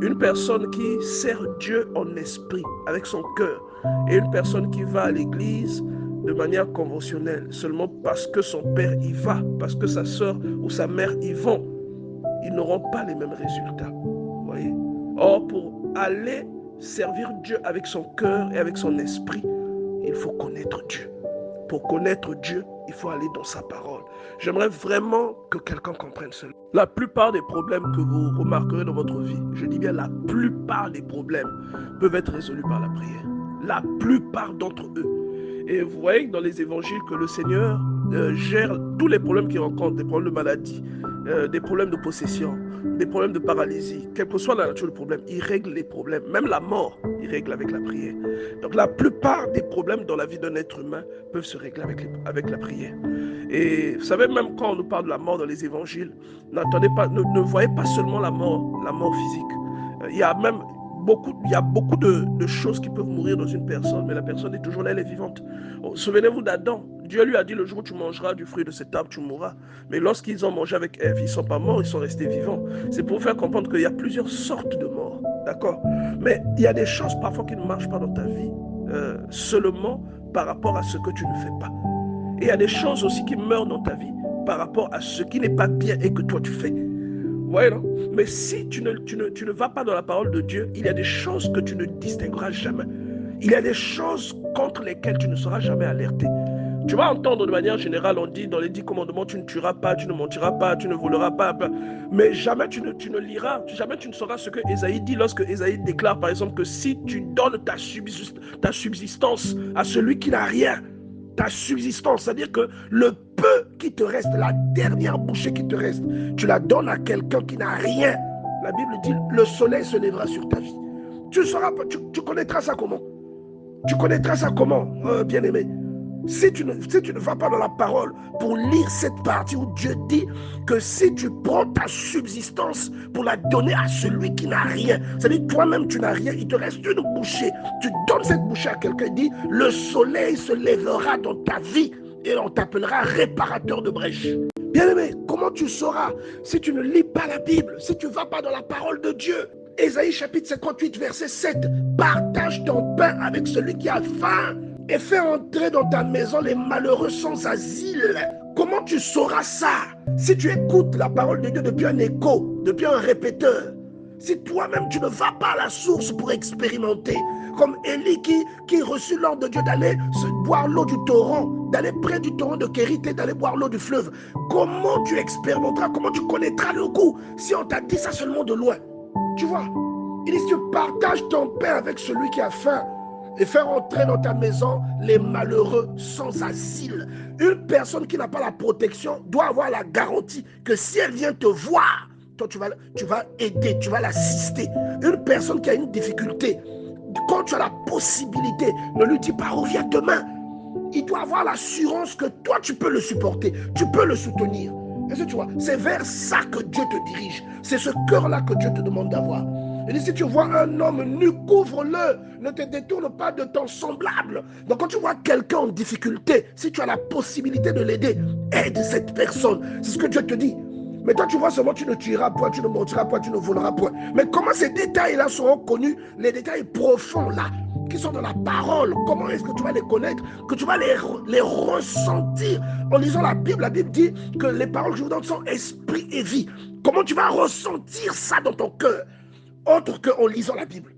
Une personne qui sert Dieu en esprit, avec son cœur, et une personne qui va à l'église de manière conventionnelle, seulement parce que son père y va, parce que sa soeur ou sa mère y vont, ils n'auront pas les mêmes résultats. Vous voyez? Or, pour aller servir Dieu avec son cœur et avec son esprit, il faut connaître Dieu. Pour connaître Dieu, il faut aller dans sa parole. J'aimerais vraiment que quelqu'un comprenne cela. La plupart des problèmes que vous remarquerez dans votre vie, je dis bien la plupart des problèmes, peuvent être résolus par la prière. La plupart d'entre eux. Et vous voyez dans les évangiles que le Seigneur gère tous les problèmes qu'il rencontre, des problèmes de maladie, des problèmes de possession, des problèmes de paralysie, quelle que soit la nature du problème, il règle les problèmes. Même la mort, il règle avec la prière. Donc la plupart des problèmes dans la vie d'un être humain peuvent se régler avec la prière. Et vous savez, même quand on nous parle de la mort dans les évangiles, n'attendez pas, ne voyez pas seulement la mort physique. Il y a même beaucoup de choses qui peuvent mourir dans une personne, mais la personne est toujours là, elle est vivante. Souvenez-vous d'Adam. Dieu lui a dit, le jour où tu mangeras du fruit de cet arbre, tu mourras. Mais lorsqu'ils ont mangé avec Ève, ils ne sont pas morts, ils sont restés vivants. C'est pour faire comprendre qu'il y a plusieurs sortes de morts. D'accord? Mais il y a des choses parfois qui ne marchent pas dans ta vie seulement par rapport à ce que tu ne fais pas. Et il y a des choses aussi qui meurent dans ta vie par rapport à ce qui n'est pas bien et que toi tu fais. Ouais, non? Mais si tu ne vas pas dans la parole de Dieu, il y a des choses que tu ne distingueras jamais. Il y a des choses contre lesquelles tu ne seras jamais alerté. Tu vas entendre de manière générale, on dit dans les 10 commandements, tu ne tueras pas, tu ne mentiras pas, tu ne voleras pas. Mais jamais tu ne liras, jamais tu ne sauras ce que Ésaïe dit lorsque Ésaïe déclare par exemple que si tu donnes ta subsistance à celui qui n'a rien, ta subsistance, c'est-à-dire que le peu qui te reste, la dernière bouchée qui te reste, tu la donnes à quelqu'un qui n'a rien. La Bible dit, le soleil se lèvera sur ta vie. Tu connaîtras ça comment? Tu connaîtras ça comment, bien-aimé? Si tu ne vas pas dans la parole pour lire cette partie où Dieu dit que si tu prends ta subsistance pour la donner à celui qui n'a rien, c'est-à-dire toi-même tu n'as rien, il te reste une bouchée, tu donnes cette bouchée à quelqu'un, il dit le soleil se lèvera dans ta vie et on t'appellera réparateur de brèches. Bien-aimé, comment tu sauras si tu ne lis pas la Bible, si tu ne vas pas dans la parole de Dieu? Ésaïe chapitre 58 verset 7, partage ton pain avec celui qui a faim et fais entrer dans ta maison les malheureux sans asile. Comment tu sauras ça? Si tu écoutes la parole de Dieu depuis un écho, depuis un répéteur, si toi-même tu ne vas pas à la source pour expérimenter, comme Élie qui reçut l'ordre de Dieu d'aller boire l'eau du torrent, d'aller près du torrent de Kérit et d'aller boire l'eau du fleuve, comment tu expérimenteras, comment tu connaîtras le goût si on t'a dit ça seulement de loin? Tu vois, il dit tu partages ton pain avec celui qui a faim et faire entrer dans ta maison les malheureux sans asile. Une personne qui n'a pas la protection doit avoir la garantie que si elle vient te voir, toi tu vas aider, tu vas l'assister. Une personne qui a une difficulté, quand tu as la possibilité, ne lui dis pas reviens demain. Il doit avoir l'assurance que toi tu peux le supporter, tu peux le soutenir. Est-ce que tu vois? C'est vers ça que Dieu te dirige. C'est ce cœur-là que Dieu te demande d'avoir. Et si tu vois un homme nu, couvre-le. Ne te détourne pas de ton semblable. Donc quand tu vois quelqu'un en difficulté, si tu as la possibilité de l'aider, aide cette personne. C'est ce que Dieu te dit. Mais toi tu vois seulement tu ne tueras point, tu ne mentiras point, tu ne voleras point. Mais comment ces détails-là seront connus? Les détails profonds là, qui sont dans la parole. Comment est-ce que tu vas les connaître? Que tu vas les ressentir. En lisant la Bible dit que les paroles que je vous donne sont esprit et vie. Comment tu vas ressentir ça dans ton cœur? Autre qu'en lisant la Bible.